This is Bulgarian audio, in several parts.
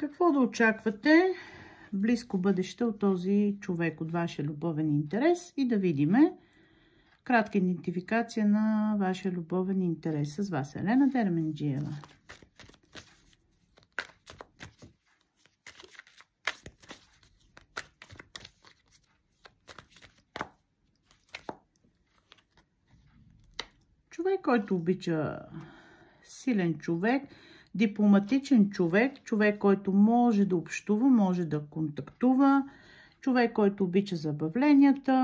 Какво да очаквате в близко бъдеще от този човек, от вашия любовен интерес и да видиме кратка идентификация на вашия любовен интерес. С вас Елена Дерменджиева. Човек, който обича, силен човек, дипломатичен човек, човек, който може да общува, може да контактува, човек, който обича забавленията,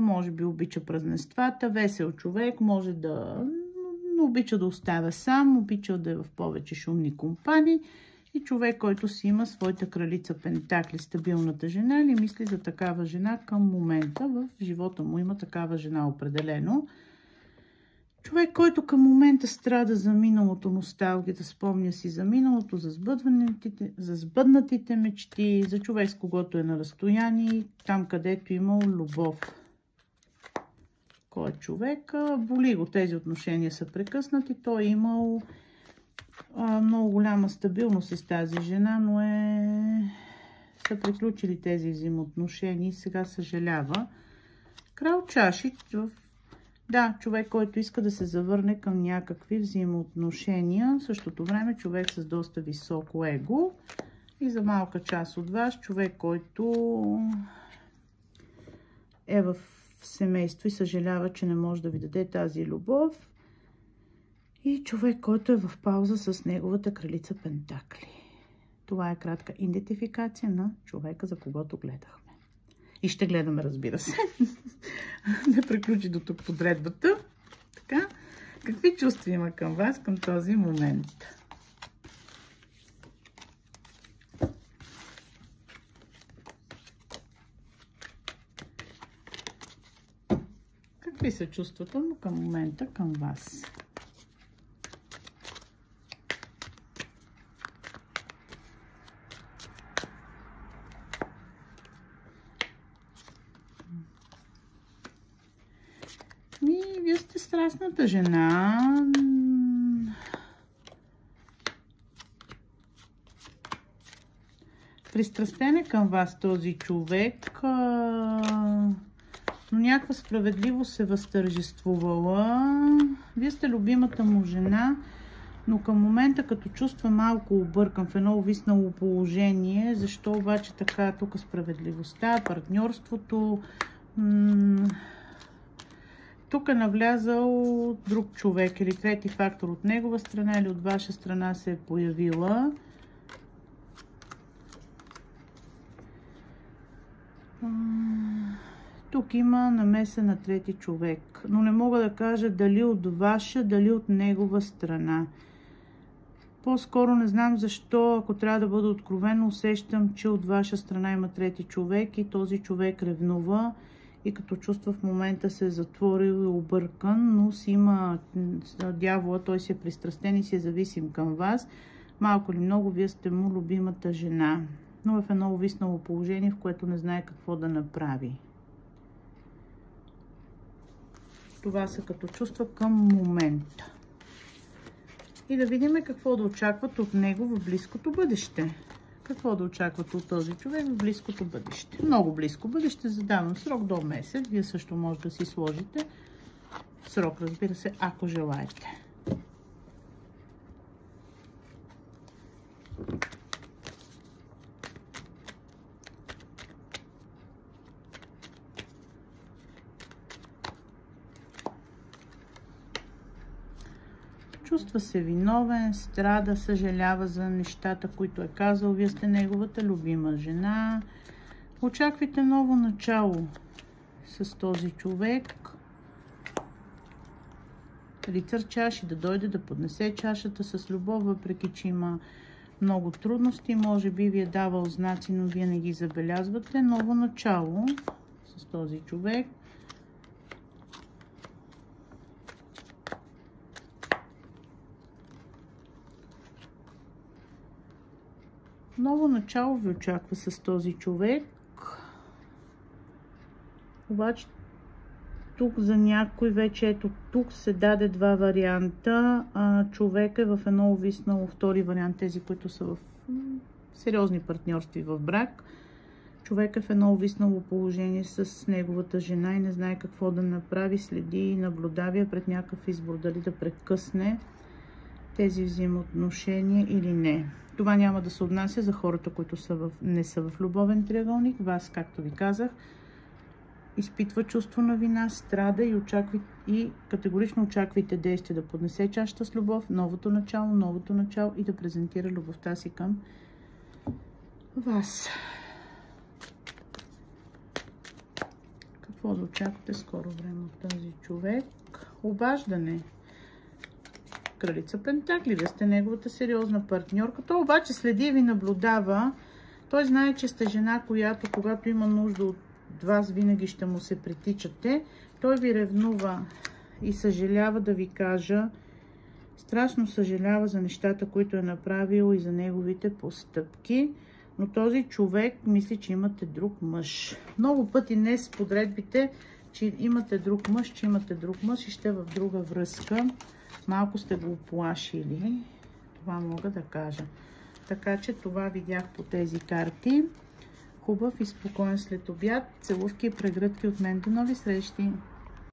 може би обича празненствата, весел човек, може да обича да оставя сам, обича да е в повече шумни компании и човек, който си има своята кралица Пентакли, стабилната жена или мисли за такава жена към момента. В живота му има такава жена определено. Човек, който към момента страда за миналото, носталгията, спомня си за миналото, за сбъднатите мечти, за човек, с когото е на разстояние, там където имал любов. Кой е човек? Боли го, тези отношения са прекъснати. Той е имал много голяма стабилност с тази жена, но са приключили тези взаимоотношения и сега съжалява. Крал чаши. Да, човек, който иска да се завърне към някакви взаимоотношения. В същото време човек с доста високо его. И за малка част от вас, човек, който е в семейство и съжалява, че не може да ви даде тази любов. И човек, който е в пауза с неговата кралица Пентакли. Това е кратка идентификация на човека, за когото гледахме. И ще гледаме, разбира се. Да приключи до тук подредбата. Така, какви чувства има към вас към този момент? Какви са чувствата му към момента към вас? Вие сте страстната жена. Пристрастен е към вас този човек, но някаква справедливост е възтържествувала. Вие сте любимата му жена, но към момента, като чувства малко объркан, в едно увиснало положение, защо обаче така тук справедливостта, партньорството, тук е навлязал друг човек или трети фактор от негова страна или от ваша страна се е появила. Тук има намеса на трети човек, но не мога да кажа дали от ваша, дали от негова страна. По-скоро не знам защо, ако трябва да бъда откровено, усещам, че от ваша страна има трети човек и този човек ревнува. И като чувства в момента се е затворил и объркан, но си има дявола, той си е пристрастен и си е зависим към вас. Малко или много, вие сте му любимата жена, но в едно увиснало положение, в което не знае какво да направи. Това са като чувства към момента. И да видим какво да очакват от него в близкото бъдеще. Какво да очаквате от този човек в близкото бъдеще? Много близко бъдеще. Задавам срок до месец. Вие също може да си сложите срок, разбира се, ако желаете. Чувства се виновен, страда, съжалява за нещата, които е казал. Вие сте неговата любима жена. Очаквайте ново начало с този човек. Рицар чаши да дойде да поднесе чашата с любов, въпреки че има много трудности. Може би ви е давал знаци, но вие не ги забелязвате. Ново начало с този човек. Ново начало ви очаква с този човек. Обаче тук за някой вече, ето тук се даде два варианта. Човек е в едно увиснало, втори вариант, тези, които са в сериозни партньорства в брак. Човек е в едно увиснало положение с неговата жена и не знае какво да направи, следи и наблюдава пред някакъв избор, дали да прекъсне тези взаимоотношения или не. Това няма да се отнася за хората, които не са в любовен триъгълник. Вас, както ви казах, изпитва чувство на вина, страда и категорично очаквайте действие да поднесе чашата с любов, новото начало и да презентира любовта си към вас. Какво да очаквате скоро време от този човек? Обаждане. Кралица Пентакли, вие сте неговата сериозна партньорка. Той обаче следи и ви наблюдава. Той знае, че сте жена, която когато има нужда от вас, винаги ще му се притичате. Той ви ревнува и съжалява, да ви кажа. Страшно съжалява за нещата, които е направил и за неговите постъпки. Но този човек мисли, че имате друг мъж. Много пъти днес подредбите, че имате друг мъж и ще в друга връзка. Малко сте го оплашили. Това мога да кажа. Така че това видях по тези карти. Хубав и спокоен след обяд. Целувки и прегръдки от мен. До нови срещи!